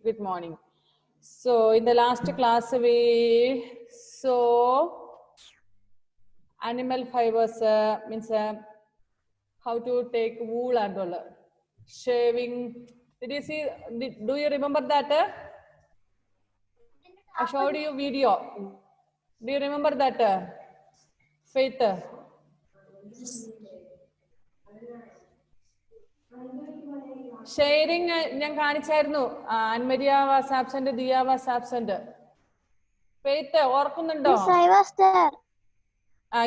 Good morning. So in the last class we saw animal fibers means how to take wool and all shaving. Did you see? Do you remember that? I showed you video. Do you remember that? Faith. Sharing ഞാൻ കാണിച്ചായിരുന്നു. Anmaria was absent, Dia was absent. Faith ഓർക്കുന്നുണ്ടോ? Yes, I was there.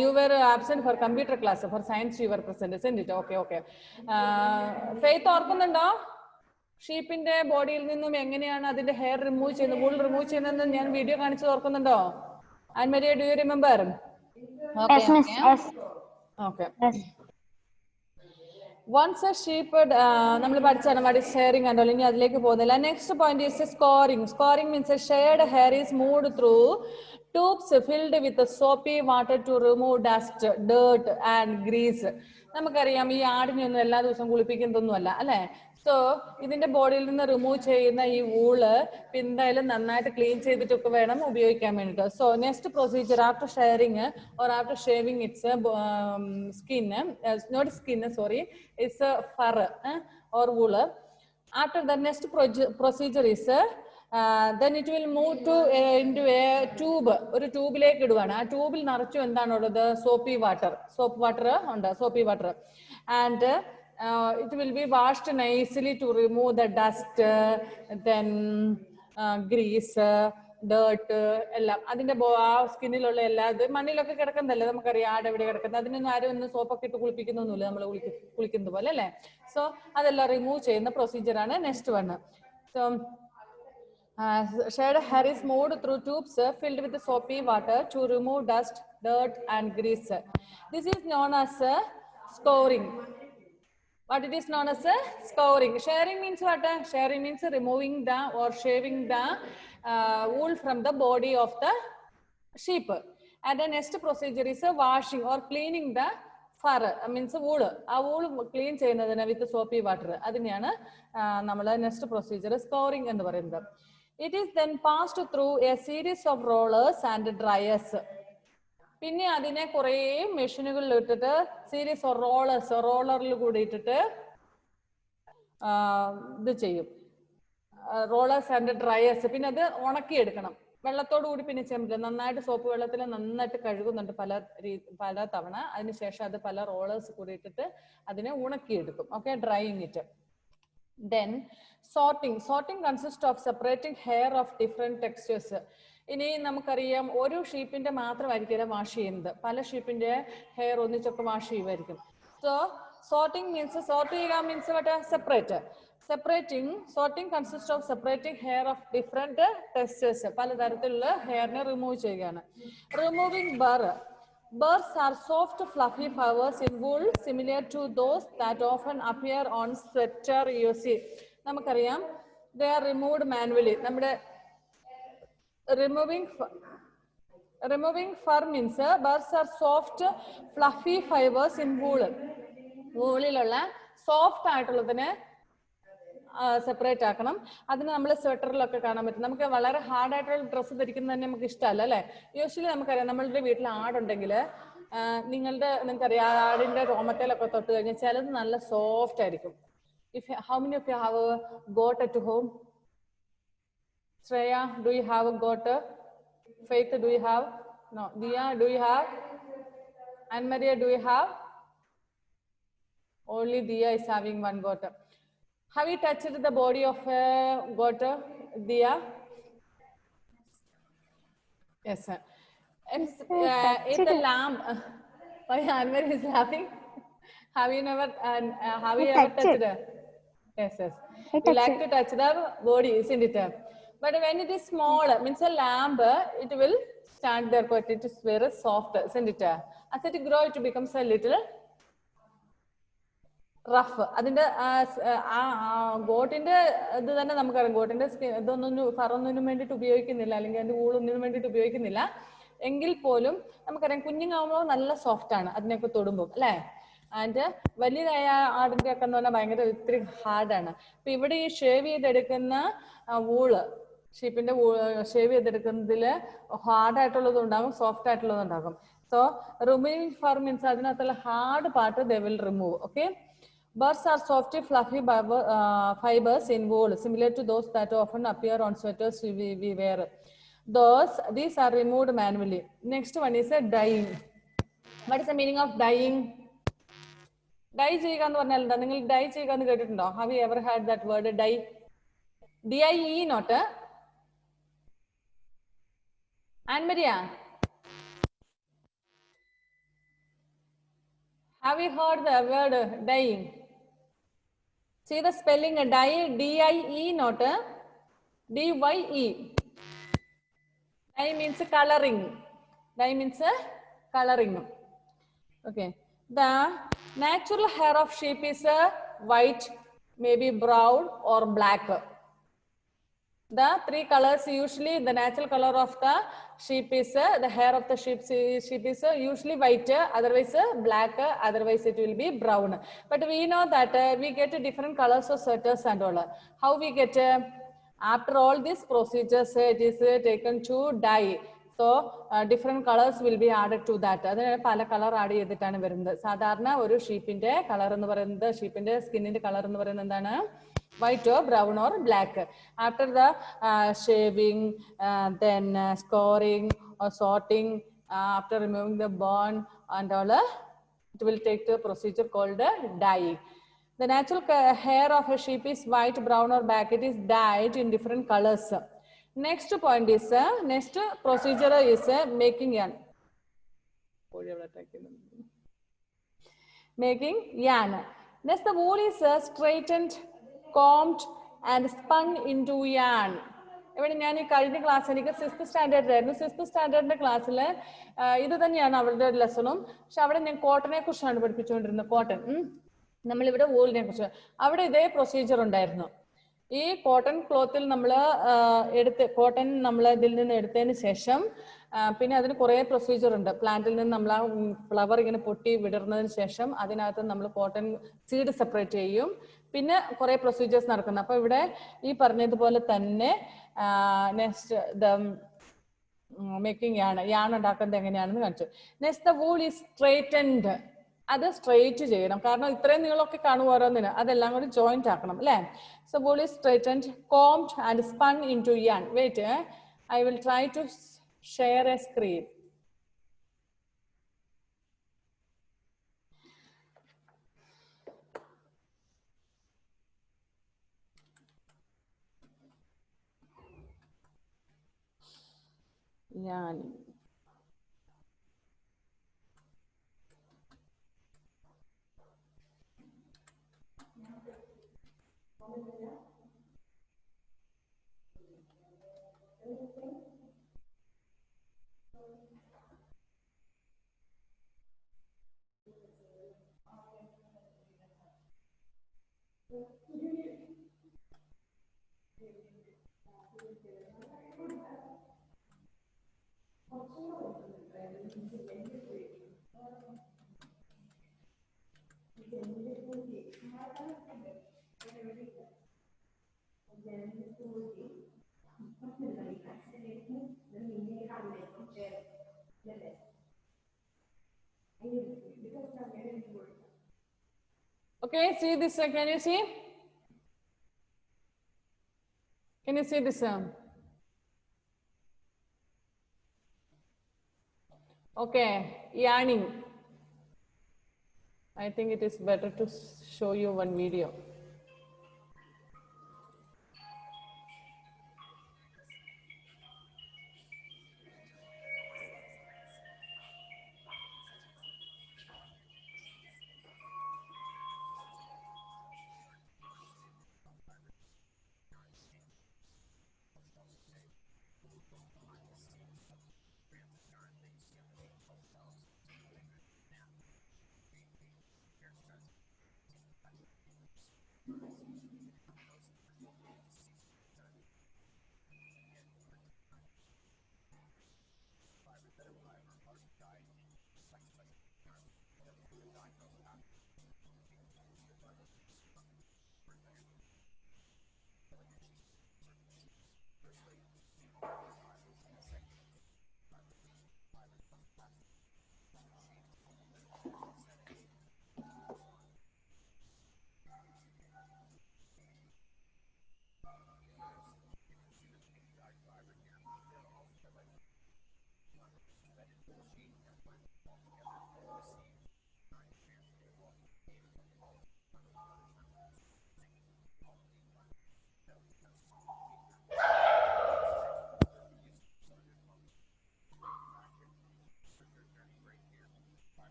You were absent for computer class. For science you were present, isn't it? Okay. Faith ഓർക്കുന്നുണ്ടോ? ഷീപ്പിന്റെ ബോഡിയിൽ നിന്നും എങ്ങനെയാണ് അതിന്റെ hair remove ചെയ്യുന്നത്, wool remove ചെയ്യുന്നതെന്ന് ഞാൻ വീഡിയോ കാണിച്ചു ഓർക്കുന്നുണ്ടോ? Anmaria, do you remember? Yes, miss. Yes. Okay. Yes. Once a sheep, നമ്മൾ പഠിച്ചാണ് what is sharing and all. ഇനി അതിലേക്ക് പോകുന്നില്ല. Next point is scoring. Scoring means a shared hair is moved through tubes filled with soapy water to remove dust, dirt and grease. നമുക്കറിയാം ഈ ആടിനൊന്നും എല്ലാ ദിവസവും കുളിപ്പിക്കുന്നതൊന്നുമല്ല അല്ലേ? സോ ഇതിന്റെ ബോഡിയിൽ നിന്ന് റിമൂവ് ചെയ്യുന്ന ഈ വൂള് എന്തായാലും നന്നായിട്ട് ക്ലീൻ ചെയ്തിട്ടൊക്കെ വേണം ഉപയോഗിക്കാൻ വേണ്ടിയിട്ട്. So next procedure after sharing or after shaving it's skin, not skin, sorry, it's a fur or wool. After the next procedure is then it will move to into a tube. ഒരു ട്യൂബിലേക്ക് ഇടുവാണ്. ആ ട്യൂബിൽ നിറച്ചു എന്താണുള്ളത്? Soapy water. Soap water ഉണ്ട്, soapy water. And it will be washed nicely to remove the dust, then grease, dirt, എല്ലാം അതിന്റെ ആ സ്കിന്നിലുള്ള എല്ലാ ഇത് മണ്ണിലൊക്കെ കിടക്കുന്നതല്ലേ, നമുക്കറിയാം ആട് എവിടെ കിടക്കുന്നത്. അതിനൊന്നും ആരും ഒന്ന് സോപ്പൊക്കെ ഇട്ട് കുളിപ്പിക്കുന്നൊന്നുമില്ല നമ്മൾ കുളിക്കുന്നത് പോലെ അല്ലേ. സോ അതെല്ലാം റിമൂവ് ചെയ്യുന്ന പ്രൊസീജിയർ ആണ് next one. So shared hair is moved through tubes filled with soapy water to remove dust, dirt and grease. This is known as scouring. What it is known as scouring. Sharing means what? Sharing means removing the or shaving the wool from the body of the sheep. And the next procedure is washing or cleaning the fur, means wool. ആ wool clean ചെയ്യുന്നതിന് with soapy water. അതിനെയാണ് നമ്മൾ next procedure scouring എന്ന് പറയുന്നത്. It is then passed through a series of rollers and dryers. പിന്നെ അതിനെ കുറേ മെഷീനുകളിൽ ഇട്ടിട്ട് സീരീസ് ഓഫ് റോളറിൽ കൂടി ഇട്ടിട്ട് ഇത് ചെയ്യും. Rollers and dryers. പിന്നെ അത് ഉണക്കിയെടുക്കണം. വെള്ളത്തോടു കൂടി പിന്നെ ചെയ്യാൻ നന്നായിട്ട് സോപ്പ് വെള്ളത്തിൽ നന്നായിട്ട് കഴുകുന്നുണ്ട് പല തവണ. അതിനുശേഷം അത് പല റോളേഴ്സ് കൂടി ഇട്ടിട്ട് അതിനെ ഉണക്കിയെടുക്കും. Okay, drying it. Then sorting. Sorting consists of separating hair of different textures. ഇനി നമുക്കറിയാം ഒരു ഷീപ്പിന്റെ മാത്രമായിരിക്കില്ല വാഷ് ചെയ്യുന്നത്, പല ഷീപ്പിന്റെ ഹെയർ ഒന്നിച്ചൊക്കെ വാഷ് ചെയ്യുമായിരിക്കും. So sorting means what? Sorting consists of separating hair of different textures. പലതരത്തിലുള്ള ഹെയറിനെ റിമൂവ് ചെയ്യുകയാണ്. Removing burr. Burrs are soft fluffy fibers in wool similar to those that often appear on sweater you see. നമുക്കറിയാം they are removed manually. നമ്മുടെ removing fur means burrs are soft fluffy fibers in wool. വൂളിലുള്ള soft ആയിട്ടുള്ളതിനെ separate ആക്കണം. അതിന് നമ്മൾ സ്വെറ്ററിലൊക്കെ കാണാൻ പറ്റും. നമുക്ക് വളരെ ഹാർഡ് ആയിട്ടുള്ള ഡ്രസ്സ് ധരിക്കുന്നത് തന്നെ നമുക്ക് ഇഷ്ടമല്ല അല്ലേ. യൂഷ്വലി നമുക്കറിയാം നമ്മളുടെ വീട്ടിൽ ആടുണ്ടെങ്കിൽ നിങ്ങൾക്കറിയാം ആടിന്റെ രോമത്തേലൊക്കെ തൊട്ട് കഴിഞ്ഞാൽ ചിലത് നല്ല സോഫ്റ്റ് ആയിരിക്കും. How many of you have a goat at home? Shreya, do you have a goat? Faith, do you have? No. Dia, do you have? Anmaria, do you have? Only Dia is having one goat. Have you touched the body of a goat, Dia? Yes, sir. It's a lamb. Why Anmaria is laughing? Have you ever touched it? Yes. You like to touch the body, isn't it? But when it is small, means a lamb, it will stand there, but it is very soft, isn't it? As it grows, it becomes a little rough. അതിന്റെ ഗോട്ടിന്റെ ഇത് തന്നെ നമുക്കറിയാം. ഗോട്ടിന്റെ ഇതൊന്നും ഫറൊന്നിനും വേണ്ടിയിട്ട് ഉപയോഗിക്കുന്നില്ല, അല്ലെങ്കിൽ അതിന്റെ ഊളൊന്നിനും വേണ്ടിയിട്ട് ഉപയോഗിക്കുന്നില്ല. എങ്കിൽ പോലും നമുക്കറിയാം കുഞ്ഞുങ്ങാവുമ്പോൾ നല്ല സോഫ്റ്റ് ആണ് അതിനൊക്കെ തൊടുമ്പോൾ അല്ലേ. ആൻഡ് വലിയതായ ആടിന്റെ ഒക്കെ എന്ന് പറഞ്ഞാൽ ഭയങ്കര ഇത്തിരി ഹാർഡാണ്. അപ്പൊ ഇവിടെ ഈ ഷേവ് ചെയ്തെടുക്കുന്ന വൂള്, ഷീപ്പിന്റെ ഷേവ് ചെയ്തെടുക്കുന്നതിൽ ഹാർഡായിട്ടുള്ളതും ഉണ്ടാകും, സോഫ്റ്റ് ആയിട്ടുള്ളതും ഉണ്ടാകും. സോ റിമൂവിങ് ഫർ മീൻസ് അതിനകത്തുള്ള hard part they will remove. Okay. Birds are soft, fluffy fibers in wool, similar to those that often appear on sweaters we wear. These are removed manually. Next one is dyeing. What is the meaning of dyeing? Dye ചെയ്യുക എന്ന് പറഞ്ഞാൽ എന്താ? നിങ്ങൾ dye ചെയ്യുക എന്ന് കേട്ടിട്ടുണ്ടോ? Have you ever heard that word dye? DIE not? Anne Maria, have you heard the word dyeing? See the spelling dye, DIE not DYE. Dye means coloring. Dye means coloring. Okay. The natural hair of sheep is white, maybe brown or black. The three colors usually, the natural color of the sheep is, the hair of the sheep is usually white, otherwise black, otherwise it will be brown. But we know that we get different colors of sweaters and all. How we get? After all these procedures, it is taken to dye. So different colors will be added to that. അതിന് പല colour add ചെയ്തിട്ടാണ് വരുന്നത്. സാധാരണ ഒരു ഷീപ്പിന്റെ colour എന്ന് പറയുന്നത്, ഷീപ്പിന്റെ സ്കിന്നിന്റെ colour എന്ന് പറയുന്നത് എന്താണ്? White or brown or black. After the shaving, then scoring or sorting, after removing the bone and all, it will take the procedure called dyeing. The natural hair of a sheep is white, brown or black. It is dyed in different colors. Next point is, next procedure is making yarn. Making yarn. Next, the wool is straightened, combed and spun into yarn. ഇവിടെ ഞാൻ ഈ കഴിഞ്ഞ class എനിക്ക് 6th സ്റ്റാൻഡേർഡിലായിരുന്നു. 6th സ്റ്റാൻഡേർഡിന്റെ ക്ലാസ്സിൽ ഇത് തന്നെയാണ് അവരുടെ ലെസണും. പക്ഷെ അവിടെ ഞാൻ കോട്ടനെ കുറിച്ചാണ് പഠിപ്പിച്ചുകൊണ്ടിരുന്നത്. കോട്ടൺ, നമ്മളിവിടെ വൂളിനെ കുറിച്ച്. അവിടെ ഇതേ പ്രൊസീജിയർ ഉണ്ടായിരുന്നു. ഈ കോട്ടൺ ക്ലോത്തിൽ നമ്മൾ കോട്ടൺ നമ്മൾ ഇതിൽ നിന്ന് എടുത്തതിന് ശേഷം പിന്നെ അതിന് കുറേ പ്രൊസീജിയർ ഉണ്ട്. പ്ലാന്റിൽ നിന്ന് നമ്മൾ ആ ഫ്ലവർ ഇങ്ങനെ പൊട്ടി വിടർന്നതിന് ശേഷം അതിനകത്ത് നമ്മൾ കോട്ടൺ സീഡ് സെപ്പറേറ്റ് ചെയ്യും. പിന്നെ കുറേ പ്രൊസീജിയേഴ്സ് നടക്കുന്നത്. അപ്പോൾ ഇവിടെ ഈ പറഞ്ഞതുപോലെ തന്നെ നെക്സ്റ്റ് ദ മേക്കിംഗ് യാൺ ഉണ്ടാക്കുന്നത് എങ്ങനെയാണെന്ന് കാണിച്ചു. Next the wool is straightened. അത് സ്ട്രെയിറ്റ് ചെയ്യണം, കാരണം ഇത്രയും നീളമൊക്കെ കാണും ഓരോന്നിന്, അതെല്ലാം കൂടി ജോയിന്റ് ആക്കണം അല്ലേ. So wool is straightened, combed and spun into yarn. Wait, I will try to share a screen. Yarn. Okay, see this. Can you see? Can you see this? Okay, yarning. I think it is better to show you one video.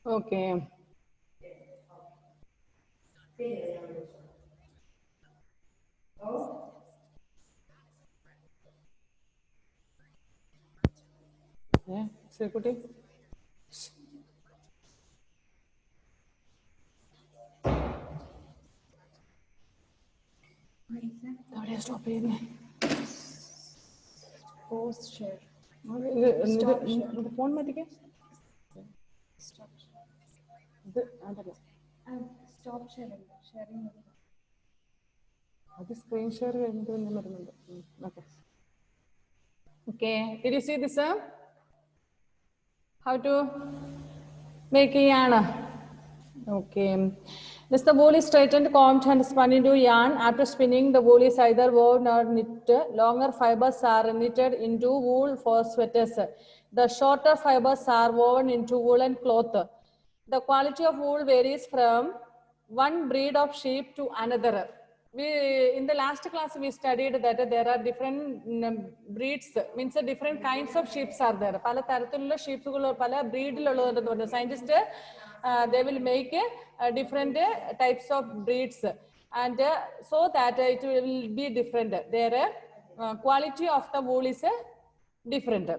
Okay. Yeah, Sirkuti. Stop Post share. phone matic. Stop. Stop Stop sharing. Sharing. screen share. Okay. Okay. Did you see this? How to make a yarn? Okay. Thus the wool is straightened, combed and spun into yarn. After spinning, the wool is either woven or knit. Longer fibers are knitted into wool for sweaters. The shorter fibers are woven into woolen cloth. The quality of wool varies from one breed of sheep to another. In the last class we studied that there are different breeds, means different kinds of sheep are there. Pala tarathululla sheep pala breed ulladunnu scientists they will make different types of breeds, and so that it will be different. Their quality of the wool is different.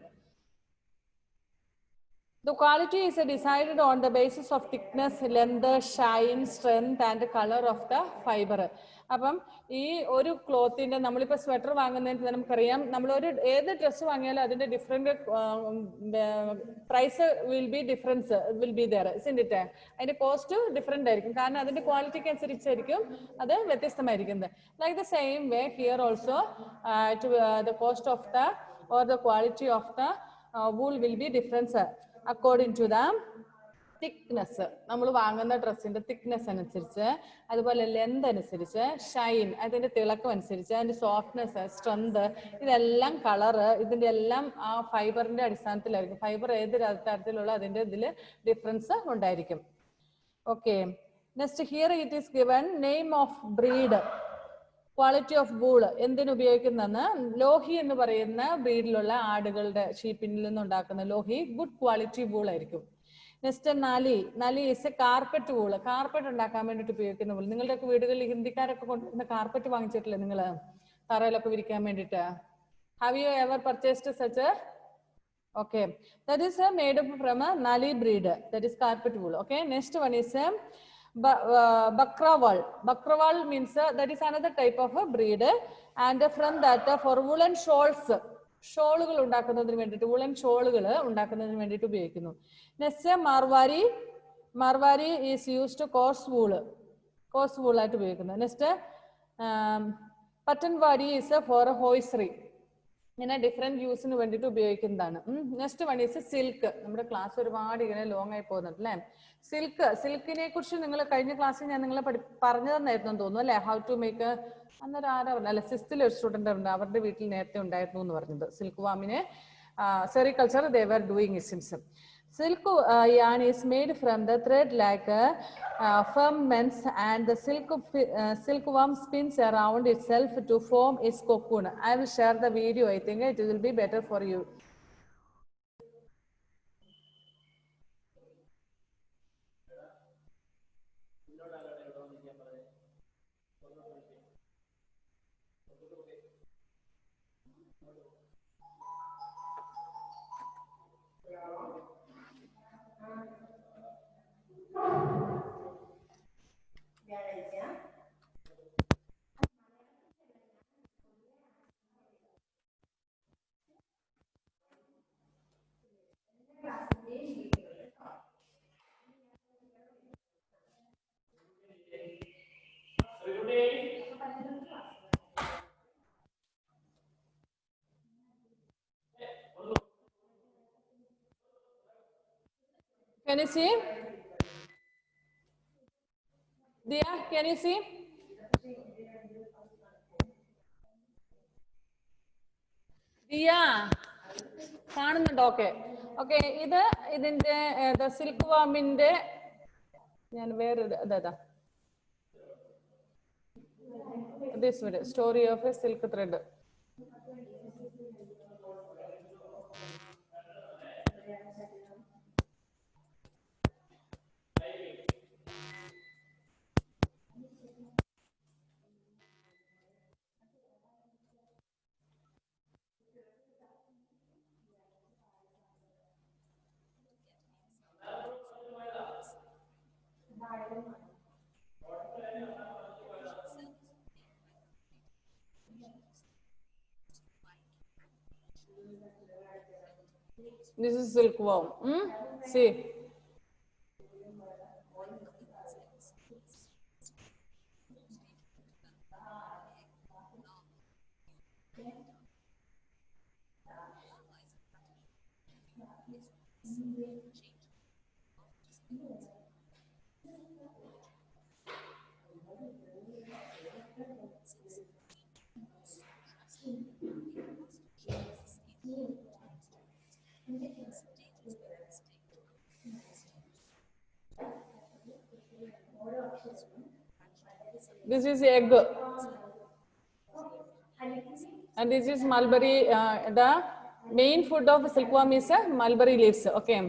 The quality is decided on the basis of thickness, length, shine, strength and color of the fiber. അപ്പം ഈ ഒരു ക്ലോത്തിന്റെ നമ്മളിപ്പോൾ sweater വാങ്ങുന്നതിന് നമുക്കറിയാം, നമ്മളൊരു ഏത് dress വാങ്ങിയാലും അതിന്റെ different price will be difference will be there, isn't it? അതിന്റെ കോസ്റ്റ് ഡിഫറെന്റ് ആയിരിക്കും, കാരണം അതിന്റെ ക്വാളിറ്റിക്ക് അനുസരിച്ചായിരിക്കും അത് വ്യത്യസ്തമായിരിക്കുന്നത്. Like the same way here also the cost of the or the quality of the wool will be different according to the thickness. നമ്മൾ വാങ്ങുന്ന ഡ്രസ്സിന്റെ തിക്നെസ് അനുസരിച്ച്, അതുപോലെ ലെന്ത് അനുസരിച്ച്, ഷൈൻ അതിന്റെ തിളക്കം അനുസരിച്ച്, അതിന്റെ സോഫ്റ്റ്നെസ്, സ്ട്രെങ്ത്, ഇതെല്ലാം കളറ്, ഇതിന്റെ എല്ലാം ആ ഫൈബറിന്റെ അടിസ്ഥാനത്തിലായിരിക്കും. ഫൈബർ ഏത് തരത്തിലുള്ള അതിന്റെ ഇതിൽ ഡിഫറൻസ് ഉണ്ടായിരിക്കും. Okay, next here it is given name of breed. Quality of wool എന്തിനു ഉപയോഗിക്കുന്നതെന്ന്, ലോഹി എന്ന് പറയുന്ന ബ്രീഡിലുള്ള ആടുകളുടെ ഷീപ്പിൽ നിന്നുണ്ടാക്കുന്ന ലോഹി ഗുഡ് ക്വാളിറ്റി വൂൾ ആയിരിക്കും. Next Nali. Nali is a carpet wool, carpet ഉണ്ടാക്കാൻ വേണ്ടിയിട്ട് ഉപയോഗിക്കുന്ന വൂൾ. നിങ്ങളുടെയൊക്കെ വീടുകളിൽ ഹിന്ദിക്കാരൊക്കെ കൊണ്ടുവരുന്ന കാർപ്പറ്റ് വാങ്ങിച്ചിട്ടില്ലേ നിങ്ങൾ, തറയിലൊക്കെ വിരിക്കാൻ വേണ്ടിയിട്ട്? Have you ever purchased such? Okay, that is made up from a nali breed, that is carpet wool. Okay, next one is bakrawal. Bakrawal means that is another type of a breed, and from that for woolen shawls, ഷോളുകൾ ഉണ്ടാക്കുന്നതിന് വേണ്ടിയിട്ട്, woolen ഷോളുകൾ ഉണ്ടാക്കുന്നതിന് വേണ്ടിയിട്ട് ഉപയോഗിക്കുന്നു. Next Marwari. Marwari is used coarse wool, coarse വൂളായിട്ട് ഉപയോഗിക്കുന്നത്. Next Pattanwari is for hosiery. ഇങ്ങനെ ഡിഫറെന്റ് യൂസിന് വേണ്ടിയിട്ട് ഉപയോഗിക്കുന്നതാണ്. Next one is silk. നമ്മുടെ ക്ലാസ് ഒരുപാട് ഇങ്ങനെ ലോങ് ആയി പോകുന്നുണ്ട് അല്ലേ. സിൽക്ക്, സിൽക്കിനെ കുറിച്ച് നിങ്ങൾ കഴിഞ്ഞ ക്ലാസ്സിൽ ഞാൻ നിങ്ങളെ പറഞ്ഞു തന്നായിരുന്നു തോന്നുന്നു അല്ലെ, ഹൗ ടു മേക്ക്. അന്നേരം ആരാ പറഞ്ഞ, അല്ല സിക്സ്ത്തിൽ ഒരു സ്റ്റുഡന്റ് ഉണ്ട്, അവരുടെ വീട്ടിൽ നേരത്തെ ഉണ്ടായിരുന്നു എന്ന് പറഞ്ഞത്. സിൽക്ക് വാമിനെ sericulture they were doing it since. Silk yarn is made from the thread like ferments, and the silkworm spins around itself to form its cocoon. I will share the video. I think it will be better for you. Can you see? Dia, can you see? Dia, കാണുന്നുണ്ടോ? Okay okay, ഇത് ഇതിന്റെ silk വാമിന്റെ ഞാൻ വേറൊരു അതാ this video story of A silk thread. This is silkworm. See. This is egg. And this is mulberry. The main food of silkworm is mulberry leaves. Okay.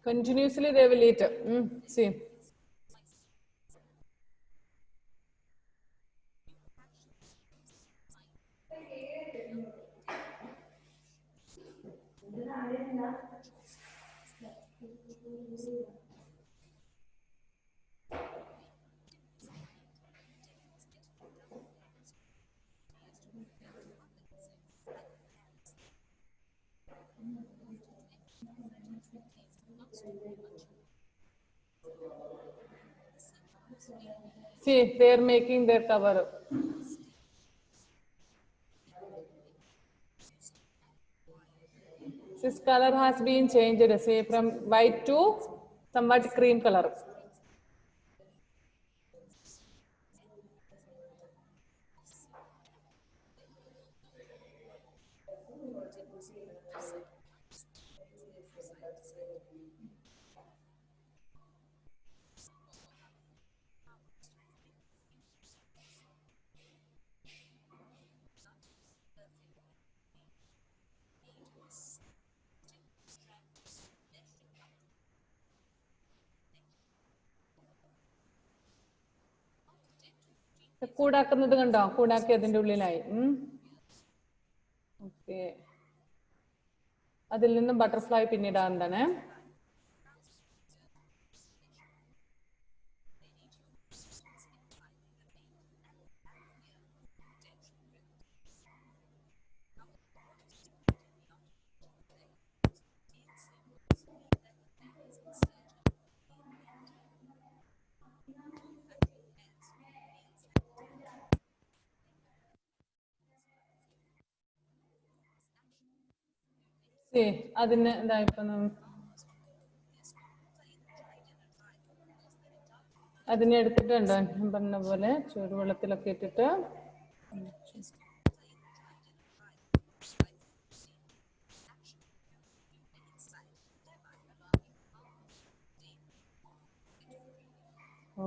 Continuously they will eat. See. See, they are making their cover. This color has been changed, say from white to somewhat cream color. കൂടാക്കുന്നത് കണ്ടോ? കൂടാക്കി അതിന്റെ ഉള്ളിലായി. Okay, അതിൽ നിന്നും butterfly പിന്നീടാന്താണ്. അതിന് എന്താ ഇപ്പൊ അതിനെ എടുത്തിട്ടുണ്ടോ ഞാൻ പറഞ്ഞ പോലെ ചൂടുവെള്ളത്തിലൊക്കെ ഇട്ടിട്ട്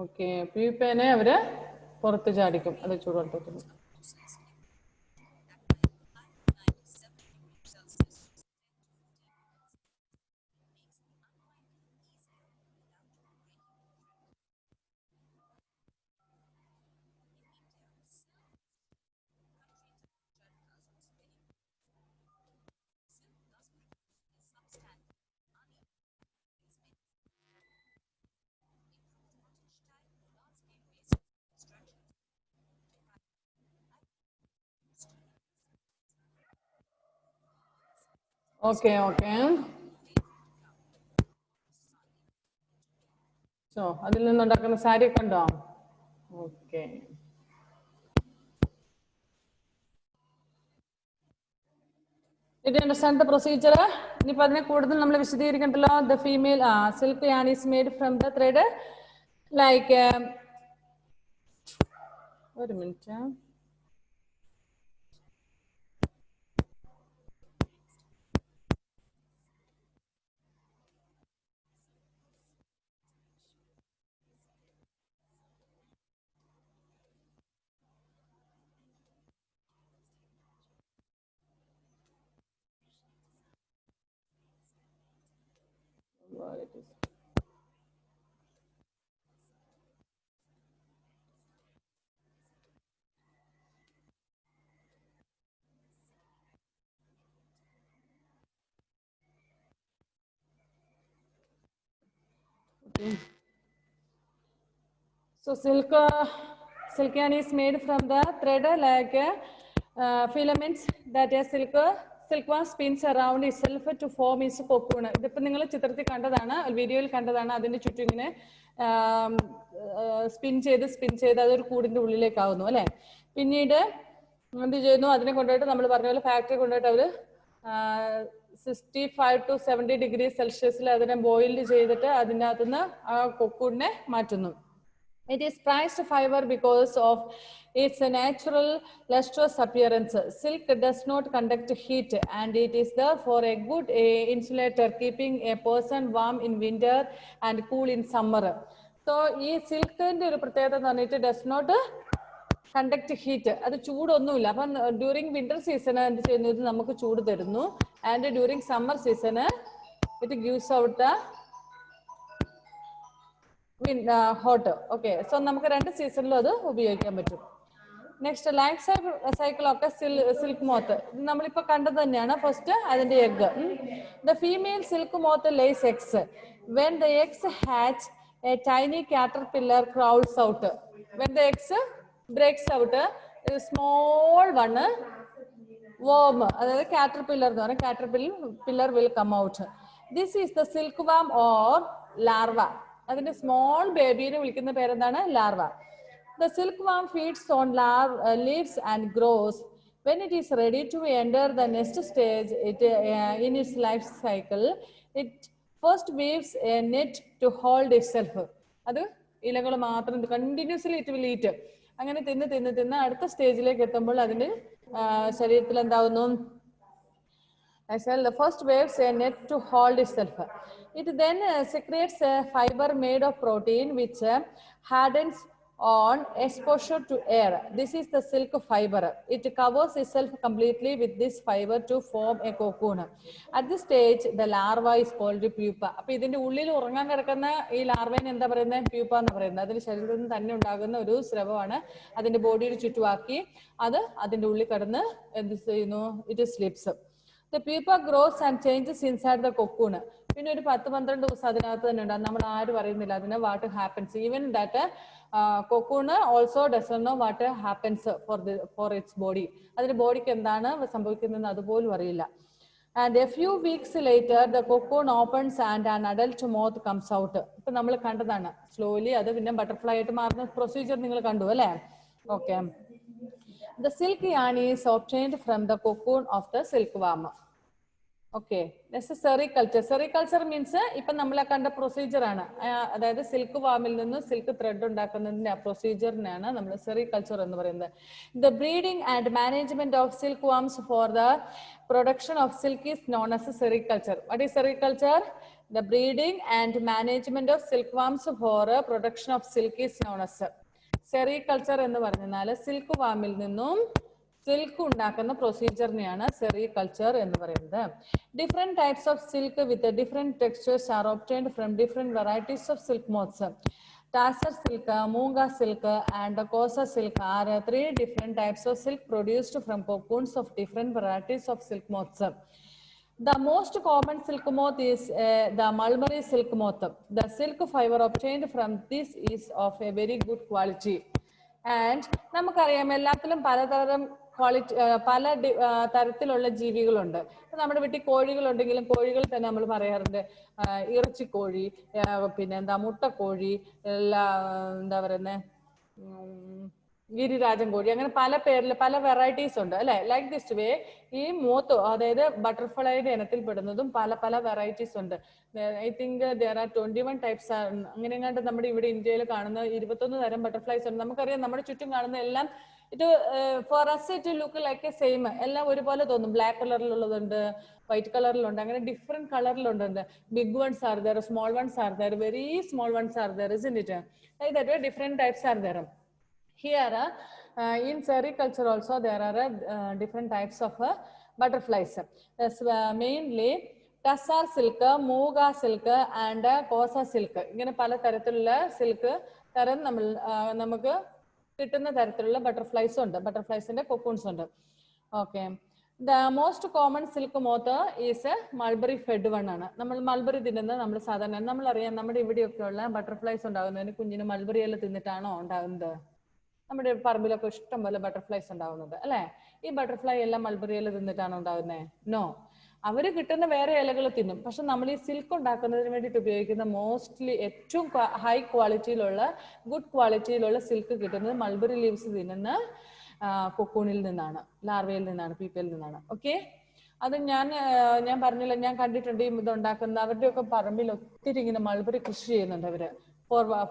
ഓക്കെ, പ്യൂപ്പേനെ അവര് പുറത്ത് ചാടിക്കും അത് ചൂടുവെള്ളത്തിൽ. Okay, okay. So, അതിൽ നിന്നുണ്ടാക്കുന്ന സാരി ഒക്കെ ഉണ്ടോ? Okay. Did you understand the procedure? ഇനിയിപ്പോൾ അതിനെ കൂടുതൽ നമ്മൾ വിശദീകരിക്കണ്ടല്ലോ. The female silk yarn is made from the thread like ഒരു minute. So silk yarn is made from the thread like filaments that a silkworm spins around itself to form its cocoon. ഇതിപ്പോൾ നിങ്ങൾ ചിത്രത്തിൽ കണ്ടതാണ്, വീഡിയോയിൽ കണ്ടതാണ്. അതിന്റെ ചുറ്റും ഇങ്ങനെ സ്പിൻ ചെയ്ത് അതൊരു കൂടിന്റെ ഉള്ളിലേക്കാവുന്നു അല്ലെ. പിന്നീട് എന്ത് ചെയ്യുന്നു, അതിനെ കൊണ്ടുപോയിട്ട് നമ്മൾ പറഞ്ഞ പോലെ ഫാക്ടറി കൊണ്ടുപോയിട്ട് അവര് 65 to 70 ഡിഗ്രി സെൽഷ്യസിൽ അതിനെ ബോയിൽ ചെയ്തിട്ട് അതിൻ്റെ അകത്തുനിന്ന് ആ കൊക്കൂടിനെ മാറ്റുന്നു. It is prized fiber because of its natural lustrous appearance. Silk does not conduct heat and it is therefore a good insulator, keeping a person warm in winter and cool in summer. So, ഈ സിൽക്കിന്റെ ഒരു പ്രത്യേകത എന്ന് പറഞ്ഞിട്ട് does not conduct heat. അത് ചൂടൊന്നുമില്ല. അപ്പം during winter season എന്ത് ചെയ്യുന്നത്, നമുക്ക് ചൂട് തരുന്നു. And during summer season it gives out hot. Okay, so നമുക്ക് രണ്ട് സീസണിലും അത് ഉപയോഗിക്കാൻ പറ്റും. നെക്സ്റ്റ് ലൈഫ് സൈക്കിൾ ഒക്കെ സിൽക്ക് മോത്ത് നമ്മളിപ്പോ കണ്ടത് തന്നെയാണ്. ഫസ്റ്റ് അതിന്റെ egg. The female silk moth lays eggs. When the eggs hatch a tiny caterpillar crawls out. When the eggs breaks out small one worm, അതായത് caterpillar എന്ന് പറയും. caterpillar will come out. This is the silkworm or larva. അതിന്റെ small ബേബിനെ വിളിക്കുന്ന പേരെന്താണ്? Larva. The silkworm feeds on leaves and grows. When it is ready to enter the next stage in its life cycle, it first weaves a net to hold itself. അത് ഇലകൾ മാത്രം continuously it will eat. അങ്ങനെ തിന്ന് അടുത്ത സ്റ്റേജിലേക്ക് എത്തുമ്പോൾ അതിന്റെ ശരീരത്തിൽ എന്താവുന്നു? The first waves a net to hold itself. It then secretes a fiber made of protein which hardens on exposure to air. This is the silk fiber. It covers itself completely with this fiber to form a cocoon. At this stage, the larva is called pupa. അപ്പോൾ ഇതിന്റെ ഉള്ളിൽ ഉറങ്ങാൻ കിടക്കുന്ന ഈ ലാർവേനെ എന്താ പറയുന്നത്? Pupa എന്ന് പറയുന്നത്. അതിന്റെ ശരീരത്തിൽ നിന്ന് തന്നെ ഉണ്ടാകുന്ന ഒരു സ്രവമാണ്. അതിന്റെ ബോഡിയുടെ ചുറ്റുമാക്കി അത് അതിന്റെ ഉള്ളിൽ കിടന്ന് എന്ത് ചെയ്യുന്നു? It sleeps. The pupa grows and changes inside the cocoon. പിന്നെ ഒരു 10-12 ദിവസം അതിനകത്ത് തന്നെ ഉണ്ടാകും. നമ്മൾ ആരും അറിയുന്നില്ല അതിന് what happens. Even that cocoon also doesn't know what happens for its body. അതിന്റെ ബോഡിക്ക് എന്താണ് സംഭവിക്കുന്നതെന്ന് അതുപോലും അറിയില്ല. And a few weeks later, the cocoon opens and an adult moth comes out. ഇപ്പൊ നമ്മൾ കണ്ടതാണ്. സ്ലോലി അത് പിന്നെ ബട്ടർഫ്ലൈ ആയിട്ട് മാറുന്ന പ്രൊസീജിയർ നിങ്ങൾ കണ്ടു അല്ലേ? Okay. The silk yarn is obtained from the cocoon of the silkworm. Okay, this is sericulture. Sericulture means ഇപ്പൊ നമ്മൾ കണ്ട പ്രൊസീജിയർ ആണ്. അതായത് സിൽക്ക് വാമിൽ നിന്ന് സിൽക്ക് ത്രെഡ് ഉണ്ടാക്കുന്നതിന്റെ പ്രൊസീജിയറിനാണ് നമ്മൾ സെറികൾച്ചർ എന്ന് പറയുന്നത്. The breeding and management of silkworms for the production of silk is known as sericulture. What is sericulture? The breeding and management of silkworms for production of silk is known as sericulture എന്ന് പറഞ്ഞാൽ silk വാമിൽ നിന്നും silk ഉണ്ടാക്കുന്ന പ്രൊസീജിയറിനെയാണ് sericulture എന്ന് പറയുന്നത്. Different types of silk with different textures are obtained from different varieties of silk moths. Tasar silk, Muga silk and Kosa silk are 3 different types of silk produced from cocoons of different varieties of silk moths. The most common silk moth is the mulberry silk moth. The silk fiber obtained from this is of a very good quality. And നമുക്കറിയാം എല്ലാത്തിലും പലതരം quality തരത്തിലുള്ള ജീവികളുണ്ട്. നമ്മുടെ വീട്ടിൽ കോഴികളുണ്ടെങ്കിലും കോഴികൾ തന്നെ നമ്മൾ പറയാറുണ്ട് ഇറച്ചിക്കോഴി, പിന്നെ എന്താ മുട്ടക്കോഴി, എന്താ പറയുന്നത് ഗിരിരാജൻ കോഴി, അങ്ങനെ പല പേരിൽ പല വെറൈറ്റീസ് ഉണ്ട് അല്ലെ. ലൈക്ക് ദിസ് വേ ഈ മോത്തോ അതായത് ബട്ടർഫ്ലൈയുടെ ഇനത്തിൽ പെടുന്നതും പല പല വെറൈറ്റീസ് ഉണ്ട്. I think there are 21 types. അങ്ങനെ എങ്ങാണ്ട് നമ്മുടെ ഇവിടെ ഇന്ത്യയിൽ കാണുന്ന 21 തരം ബട്ടർഫ്ലൈസ് ഉണ്ട്. നമുക്കറിയാം നമ്മുടെ ചുറ്റും കാണുന്ന എല്ലാം ഇത് for us it look like a same, എല്ലാം ഒരുപോലെ തോന്നും. ബ്ലാക്ക് കളറിലുള്ളതുണ്ട്, വൈറ്റ് കളറിലുണ്ട്, അങ്ങനെ ഡിഫറെന്റ് കളറിലുണ്ട്. Big ones are there, small ones are there, very small ones are there, isn't it? Like that way different types are there. Here in sericulture also there are different types of butterflies. Mainly tussar silk, mooga silk and kosa silk. ഇങ്ങനെ പല തരത്തിലുള്ള silk തരം നമുക്ക് കിട്ടുന്ന തരത്തിലുള്ള butterflies ഉണ്ട്, ബട്ടർഫ്ലൈസിന്റെ cocoons ഉണ്ട്. Okay, the most common silk moth is mulberry fed one ആണ്. നമ്മൾ മൾബറി തിന്നുന്നത് നമ്മൾ സാധാരണ നമ്മളറിയാം നമ്മുടെ ഇവിടെയൊക്കെ ഉള്ള ബട്ടർഫ്ലൈസ് ഉണ്ടാകുന്നതിന് കുഞ്ഞിന് മൾബറി എല്ലാം തിന്നിട്ടാണോ ഉണ്ടാകുന്നത്? നമ്മുടെ പറമ്പിലൊക്കെ ഇഷ്ടം പോലെ ബട്ടർഫ്ലൈസ് ഉണ്ടാവുന്നത് അല്ലെ. ഈ ബട്ടർഫ്ലൈ എല്ലാം മൾബറി ഇല തിന്നിട്ടാണ് ഉണ്ടാകുന്നത്? നോ, അവര് കിട്ടുന്ന വേറെ ഇലകൾ തിന്നും. പക്ഷെ നമ്മൾ ഈ സിൽക്ക് ഉണ്ടാക്കുന്നതിന് വേണ്ടിയിട്ട് ഉപയോഗിക്കുന്ന മോസ്റ്റ്ലി ഏറ്റവും ഹൈ ക്വാളിറ്റിയിലുള്ള ഗുഡ് ക്വാളിറ്റിയിലുള്ള സിൽക്ക് കിട്ടുന്നത് മൾബറി ലീവ്സ് തിന്നുന്ന കൊക്കൂണിൽ നിന്നാണ്, ലാർവയിൽ നിന്നാണ്, പീപ്പയിൽ നിന്നാണ്. ഓക്കെ, അത് ഞാൻ പറഞ്ഞില്ല, ഞാൻ കണ്ടിട്ടുണ്ട് ഇത് ഉണ്ടാക്കുന്ന അവരുടെയൊക്കെ പറമ്പിൽ ഒത്തിരി ഇങ്ങനെ മൾബറി കൃഷി ചെയ്യുന്നുണ്ട് അവര്.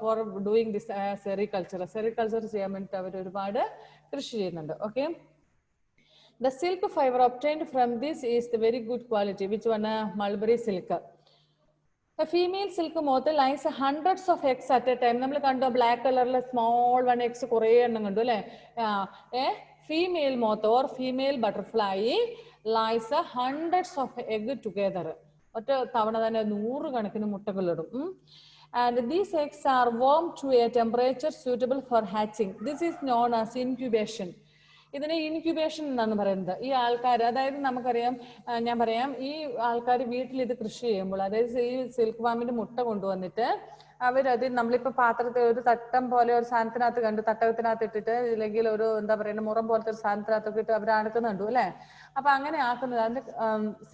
ഫോർ ഡൂയിങ് ദിസ് സെറികൾച്ചർ ചെയ്യാൻ വേണ്ടിയിട്ട് അവർ ഒരുപാട് കൃഷി ചെയ്യുന്നുണ്ട്. Okay, the silk fiber obtained from this is the very good quality. Which one? Mulberry silk. The female silk moth lays hundreds of eggs at a time. നമ്മൾ കണ്ടോ black കളറിലെ small one eggs കുറേ എണ്ണം കണ്ടു അല്ലെ. Female moth or female butterfly lays hundreds of egg together. ഒറ്റ തവണ തന്നെ 100 കണക്കിന് മുട്ടകളിടും. And these eggs are warmed to a temperature suitable for hatching. This is known as incubation. ഇതിനെ ഇൻക്യുബേഷൻ എന്നാണ് പറയുന്നത്. ഈ ആൾക്കാർ, അതായത് നമുക്കറിയാം, ഞാൻ പറയാം, ഈ ആൾക്കാർ വീട്ടിൽ ഇത് കൃഷി ചെയ്യുമ്പോൾ, അതായത് ഈ സിൽക്ക് വാമിന്റെ മുട്ട കൊണ്ടുവന്നിട്ട് അവരത് നമ്മളിപ്പോ പാത്രത്തിൽ ഒരു തട്ടം പോലെ ഒരു സാധനത്തിനകത്ത് കണ്ടു, തട്ടകത്തിനകത്ത് ഇട്ടിട്ട് ഇല്ലെങ്കിൽ ഒരു എന്താ പറയുക മുറം പോലത്തെ ഒരു സാധനത്തിനകത്തൊക്കെ ഇട്ട് അവർ ആക്കുന്നുണ്ടു അല്ലെ. അപ്പൊ അങ്ങനെ ആക്കുന്നത് അതിന്റെ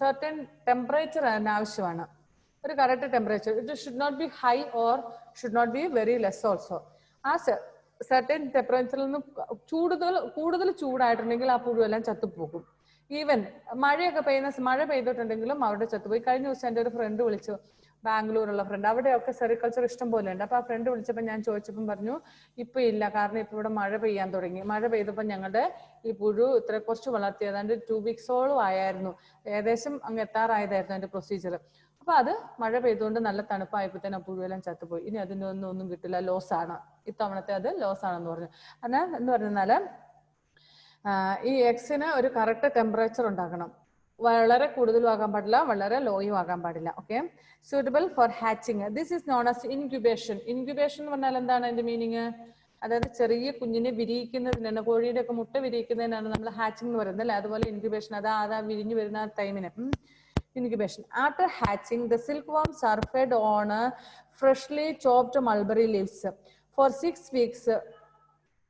സെർട്ടൻ ടെമ്പറേച്ചർ അതിന് ആവശ്യമാണ്, ഒരു correct temperature. It should not be high or should not be very less also. ആ സെർട്ടൻ ടെമ്പറേച്ചറിൽ നിന്ന് കൂടുതൽ ചൂടായിട്ടുണ്ടെങ്കിൽ ആ പുഴുവെല്ലാം ചത്തുപോകും. ഈവൻ മഴയൊക്കെ മഴ പെയ്തിട്ടുണ്ടെങ്കിലും അവിടെ ചത്തുപോയി. കഴിഞ്ഞ ദിവസം എൻ്റെ ഒരു ഫ്രണ്ട് വിളിച്ചു, ബാംഗ്ലൂരുള്ള ഫ്രണ്ട്, അവിടെയൊക്കെ സെറികൾച്ചർ ഇഷ്ടം പോലെ ഉണ്ട്. അപ്പൊ ആ ഫ്രണ്ട് വിളിച്ചപ്പോൾ ഞാൻ ചോദിച്ചപ്പം പറഞ്ഞു ഇപ്പൊ ഇല്ല, കാരണം ഇപ്പൊ ഇവിടെ മഴ പെയ്യാൻ തുടങ്ങി. മഴ പെയ്തപ്പോൾ ഞങ്ങളുടെ ഈ പുഴു ഇത്ര കുറച്ച് വളർത്തി, ഏതാണ്ട് 2 വീക്സോളം ആയിരുന്നു, ഏകദേശം അങ്ങ് എത്താറായതായിരുന്നു അതിന്റെ പ്രൊസീജിയർ. അപ്പൊ അത് മഴ പെയ്തുകൊണ്ട് നല്ല തണുപ്പായപ്പോ തന്നെ പുഴുവെല്ലാം ചത്തുപോയി. ഇനി അതിന്റെ ഒന്നും കിട്ടില്ല, ലോസ് ആണ്, ഇത്തവണത്തെ അത് ലോസ് ആണെന്ന് പറഞ്ഞു. എന്നാൽ എന്ന് പറഞ്ഞാല് ഈ എഗ്സിന് ഒരു കറക്റ്റ് ടെമ്പറേച്ചർ ഉണ്ടാക്കണം. വളരെ കൂടുതലും ആകാൻ പാടില്ല, വളരെ ലോയും ആകാൻ പാടില്ല. Okay, suitable for hatching. This is known as incubation. Incubation എന്ന് പറഞ്ഞാൽ എന്താണ് അതിന്റെ മീനിങ്? അതായത് ചെറിയ കുഞ്ഞിനെ വിരിയിക്കുന്നതിനാണ്, കോഴിയുടെ ഒക്കെ മുട്ട വിരിയിക്കുന്നതിനാണ് നമ്മൾ ഹാച്ചിങ് എന്ന് പറയുന്നത് അല്ലെ. അതുപോലെ ഇൻക്യുബേഷൻ, അതാ വിരിഞ്ഞു വരുന്ന ടൈമിന് incubation. After hatching, the silkworms are fed on freshly chopped mulberry leaves. For 6 weeks,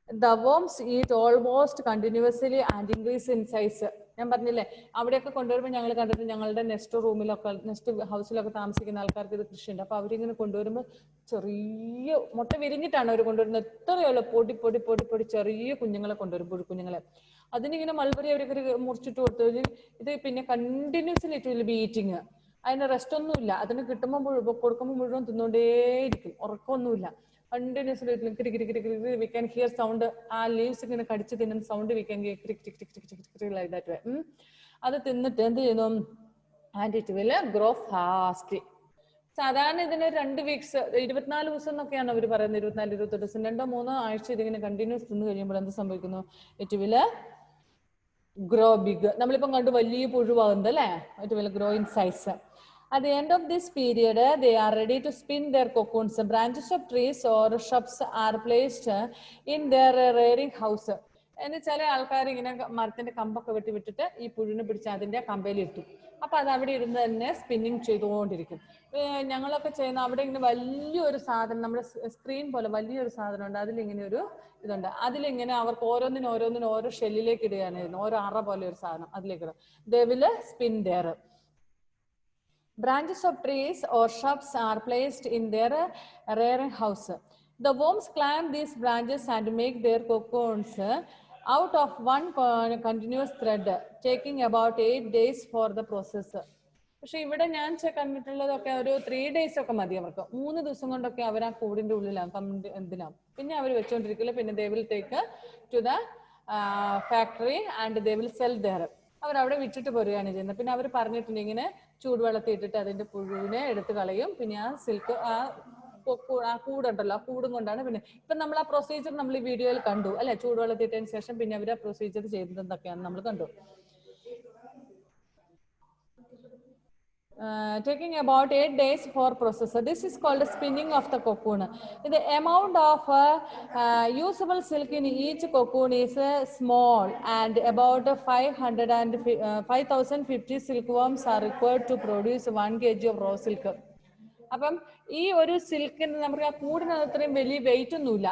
the worms eat almost continuously and increase in size. ഞാൻ പറഞ്ഞില്ലേ, അവിടെയൊക്കെ കൊണ്ടുവരുമ്പോൾ ഞങ്ങൾ കണ്ടിട്ട് ഞങ്ങളുടെ നെക്സ്റ്റ് ഹൗസിലൊക്കെ താമസിക്കുന്ന ആൾക്കാർക്ക് ഇത് കൃഷിയുണ്ട്. അപ്പൊ അവരിങ്ങനെ കൊണ്ടുവരുമ്പോൾ ചെറിയ മുട്ട വിരിഞ്ഞിട്ടാണ് അവർ കൊണ്ടുവരുന്നത്. എത്രയുള്ള പൊടി പൊടി പൊടി പൊടി ചെറിയ കുഞ്ഞുങ്ങളെ കൊണ്ടുവരും, പുഴുക്കുഞ്ഞുങ്ങളെ. അതിനിങ്ങനെ മൾബറി അവർക്ക് മുറിച്ചിട്ട് കൊടുത്തു. ഇത് പിന്നെ continuously it will be eating. അതിന് റെസ്റ്റ് ഒന്നുമില്ല. അതിന് കിട്ടുമ്പോൾ കൊടുക്കുമ്പോൾ മുഴുവൻ തിന്നുകൊണ്ടേയിരിക്കും, ഉറക്കമൊന്നുമില്ല. Continuously we can hear sound. ആ ലീവ്സ് ഇങ്ങനെ കടിച്ച് തിന്നുന്ന sound we can like that way. അത് തിന്നിട്ട് എന്ത് ചെയ്യുന്നു? And it will grow fast. സാധാരണ ഇതിന് 2 വീക്സ് 24 ദിവസം എന്നൊക്കെയാണ് അവർ പറയുന്നത്. 24-28 ദിവസം, 2-3 ആഴ്ച ഇതിങ്ങനെ കണ്ടിന്യൂസ് തിന്നു കഴിയുമ്പോൾ എന്ത് സംഭവിക്കുന്നു? It will grow big. നമ്മളിപ്പം കണ്ടു വലിയ പുഴുവാകുന്നത് അല്ലെ. It will grow in size. At the end of this period, they are ready to spin their cocoons. Branches of trees or shrubs are placed in their rearing house. എന്ന് ചില ആൾക്കാർ ഇങ്ങനെ മരത്തിന്റെ കമ്പൊക്കെ വിട്ടിട്ട് ഈ പുഴുവിനെ പിടിച്ച് അതിന്റെ കമ്പയിൽ ഇട്ടു. അപ്പൊ അത് അവിടെ ഇരുന്ന് തന്നെ സ്പിന്നിങ് ചെയ്തുകൊണ്ടിരിക്കും. ഞങ്ങളൊക്കെ ചെയ്യുന്ന അവിടെ ഇങ്ങനെ വലിയൊരു സാധനം, നമ്മുടെ സ്ക്രീൻ പോലെ വലിയൊരു സാധനം ഉണ്ട്, അതിലിങ്ങനെ ഒരു ഇതുണ്ട്, അതിലിങ്ങനെ അവർക്ക് ഓരോന്നിനും ഓരോ ഷെല്ലിലേക്ക് ഇടുകയാണ് ചെയ്യുന്നത്, ഓരോ അറ പോലെ ഒരു സാധനം അതിലേക്ക് ഇടും. They will spin there. Branches of trees or shrubs are placed in their rearing house. The worms climb these branches and make their cocoons out of one continuous thread, taking about 8 days for the process. പക്ഷെ ഇവിടെ ഞാൻ കണ്ടിട്ടുള്ളതൊക്കെ ഒരു 3 days ഒക്കെ മതി അവർക്ക്. 3 ദിവസം കൊണ്ടൊക്കെ അവർ ആ കൂടിന്റെ ഉള്ളിലാവും, എന്തിനാവും. പിന്നെ അവർ വെച്ചോണ്ടിരിക്കില്ല, പിന്നെ they will take to the factory and they will sell there. അവരവിടെ വിറ്റിട്ട് പോരുകയാണ് ചെയ്യുന്നത്. പിന്നെ അവർ പറഞ്ഞിട്ടുണ്ട് ഇങ്ങനെ ചൂടുവെള്ളത്തിൽ ഇട്ടിട്ട് അതിന്റെ പുഴുവിനെ എടുത്ത് കളയും. പിന്നെ ആ സിൽക്ക് ആ കൂടുണ്ടല്ലോ, ആ കൂടും കൊണ്ടാണ്. പിന്നെ ഇപ്പൊ നമ്മൾ ആ പ്രൊസീജിയർ നമ്മൾ ഈ വീഡിയോയിൽ കണ്ടു അല്ലെ, ചൂടുവെള്ളത്തിൽ ഇട്ടതിന് ശേഷം പിന്നെ അവർ ആ പ്രൊസീജിയർ ചെയ്തതെന്നൊക്കെയാണ് നമ്മൾ കണ്ടു. Taking about 8 days for processor. This is called spinning of the cocoon. The amount of usable silk in each cocoon is small, and about 5050 silkworms are required to produce 1 kg of raw silk. അപ്പം ഈ ഒരു സിൽക്കിന് നമുക്ക് ആ കൂടിന് അത്രയും വലിയ wait ഒന്നുമില്ല.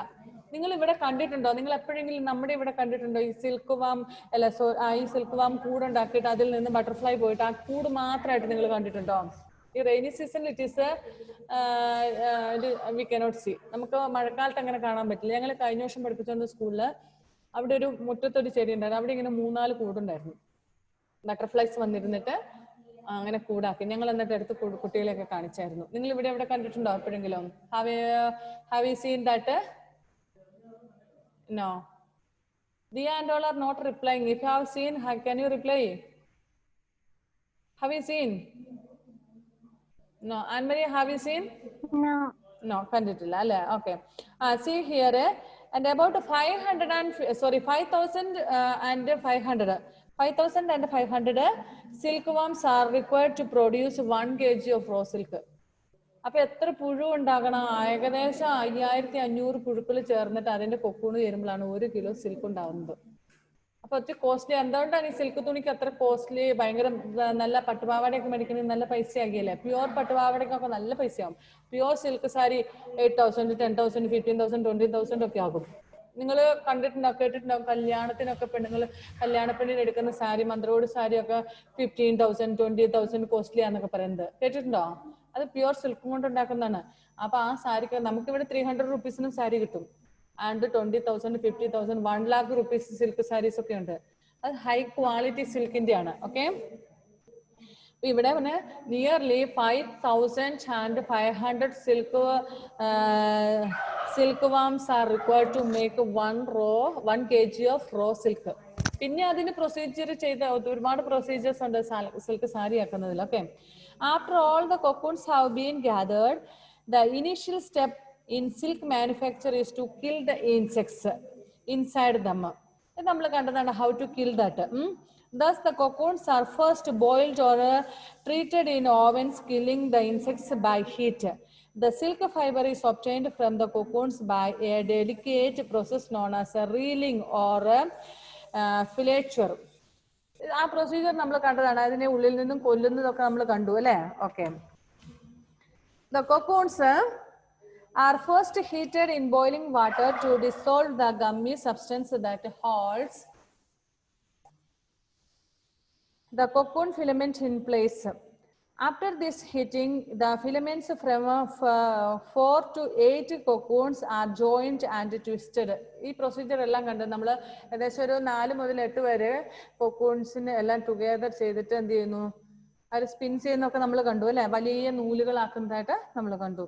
നിങ്ങൾ ഇവിടെ കണ്ടിട്ടുണ്ടോ, നിങ്ങൾ എപ്പോഴെങ്കിലും നമ്മുടെ ഇവിടെ കണ്ടിട്ടുണ്ടോ ഈ സിൽക്ക് വാം ഈ സിൽക്ക് വാം കൂടുണ്ടാക്കിയിട്ട് അതിൽ നിന്ന് ബട്ടർഫ്ലൈ പോയിട്ട് ആ കൂട് മാത്രമായിട്ട് നിങ്ങൾ കണ്ടിട്ടുണ്ടോ? ഈ റെയിനി സീസണിൽ it is we cannot C. നമുക്ക് മഴക്കാലത്ത് അങ്ങനെ കാണാൻ പറ്റില്ല. ഞങ്ങൾ കഴിഞ്ഞ വർഷം പഠിപ്പിച്ചുകൊണ്ട് സ്കൂളിൽ അവിടെ ഒരു മുറ്റത്തൊരു ചെടി ഉണ്ടായിരുന്നു, അവിടെ ഇങ്ങനെ 3-4 കൂടുണ്ടായിരുന്നു. ബട്ടർഫ്ലൈസ് വന്നിരുന്നിട്ട് അങ്ങനെ കൂടാക്കി. ഞങ്ങൾ എന്നിട്ട് എടുത്ത് കുട്ടികളെയൊക്കെ കാണിച്ചായിരുന്നു. നിങ്ങൾ ഇവിടെ എവിടെ കണ്ടിട്ടുണ്ടോ എപ്പോഴെങ്കിലും? Have you seen that? No. Dia and all are not replying. If you have seen, can you reply? Have you seen? No. Anne-Marie, have you seen? No. No, കണ്ടിട്ടില്ല അല്ലേ? Okay. See here, and about 5,000 and 500 silkworms are required to produce 1 kg of raw silk. അപ്പൊ എത്ര പുഴു ഉണ്ടാകണം? ഏകദേശം 5500 പുഴുക്കൾ ചേർന്നിട്ട് അതിന്റെ കൊക്കൂണ് ചേരുമ്പോഴാണ് 1 കിലോ സിൽക്ക് ഉണ്ടാവുന്നത്. അപ്പൊ ഒത്തിരി കോസ്റ്റ്ലി. എന്തുകൊണ്ടാണ് ഈ സിൽക്ക് തുണിക്ക് അത്ര കോസ്റ്റ്ലി? ഭയങ്കര നല്ല പട്ടുപാവാടയൊക്കെ മേടിക്കണമെങ്കിൽ നല്ല പൈസ ആകിയല്ലേ. പ്യുവർ പട്ടുപാവാടയ്ക്കൊക്കെ നല്ല പൈസയാവും. പ്യുവർ സിൽക്ക് സാരി 8,000, 10,000, 15,000, 20,000 ഒക്കെ ആകും. നിങ്ങൾ കണ്ടിട്ടുണ്ടോ, കേട്ടിട്ടുണ്ടോ? കല്യാണത്തിനൊക്കെ പെണ്ണുങ്ങൾ കല്യാണപ്പെണ്ണിന് എടുക്കുന്ന സാരി, മന്ത്രോട് സാരി ഒക്കെ 15,000, 20,000 കോസ്റ്റ്ലി ആന്നൊക്കെ പറയുന്നത് കേട്ടിട്ടുണ്ടോ? അത് പ്യുവർ സിൽക്കും കൊണ്ട് ഉണ്ടാക്കുന്നതാണ്. അപ്പൊ ആ സാരിക്ക് നമുക്ക് ഇവിടെ 300 റുപ്പീസിനും സാരി കിട്ടും. And 20,000, 50,000, 1 lakh rupees silk saris ഒക്കെ ഉണ്ട്. അത് ഹൈ ക്വാളിറ്റി സിൽക്കിന്റെ ആണ്. ഓക്കെ, ഇവിടെ nearly 5,500 silkworms are required to make 1 kg of raw silk. പിന്നെ അതിന് പ്രൊസീജിയർ ചെയ്ത ഒരുപാട് പ്രൊസീജിയേഴ്സ് ഉണ്ട് സിൽക്ക് സാരി ആക്കുന്നതിൽ. Okay, after all the cocoons have been gathered, the initial step in silk manufacture is to kill the insects inside them. നമ്മൾ കണ്ടതാണ് how to kill that. Thus the cocoons are first boiled or treated in ovens, killing the insects by heat. The silk fiber is obtained from the cocoons by a delicate process known as reeling or filature. ആ procedure നമ്മൾ കണ്ടതാണ്. അതിനെ ഉള്ളിൽ നിന്നും കൊല്ലുന്നതൊക്കെ നമ്മൾ കണ്ടു അല്ലേ? Okay, the cocoons are first heated in boiling water to dissolve the gummy substance that holds the cocoon filament in place. After this heating, the filaments from 4 to 8 cocoons are joined and twisted. ഈ procedure എല്ലാം കണ്ട് നമ്മൾ ഏകദേശം ഒരു 4 മുതൽ 8 വരെ കൊക്കൂൺസിനെ എല്ലാം together ചെയ്തിട്ട് എന്ത് ചെയ്യുന്നു, അത് സ്പിൻ ചെയ്യുന്നൊക്കെ നമ്മൾ കണ്ടു അല്ലെ, വലിയ നൂലുകളാക്കുന്നതായിട്ട് നമ്മൾ കണ്ടു.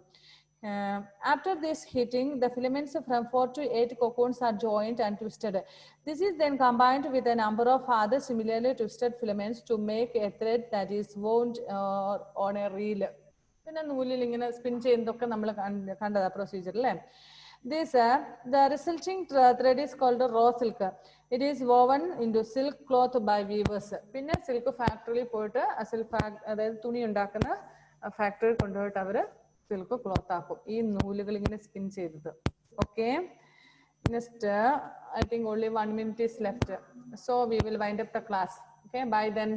After this heating, the filaments from 4 to 8 cocoons are joined and twisted. This is then combined with a number of other similarly twisted filaments to make a thread that is wound on a reel. പിന്നെ നൂലിൽ ഇങ്ങനെ spin ചെയ്യുന്നതൊക്കെ നമ്മൾ കണ്ടതാ procedure അല്ലേ. The resulting thread is called raw silk. It is woven into silk cloth by weavers. പിന്നെ silk ഫാക്ടറിയിൽ പോയിട്ട് അതായത് തുണി ഉണ്ടാക്കുന്ന ഫാക്ടറിയിൽ കൊണ്ടുപോയിട്ട് അവര് സിൽക്ക് ക്ലോത്ത് ആക്കും, ഈ നൂലുകൾ ഇങ്ങനെ സ്പിൻ ചെയ്തത്. Okay, next I think only 1 minute is left, so we will wind up the class. Okay, bye then.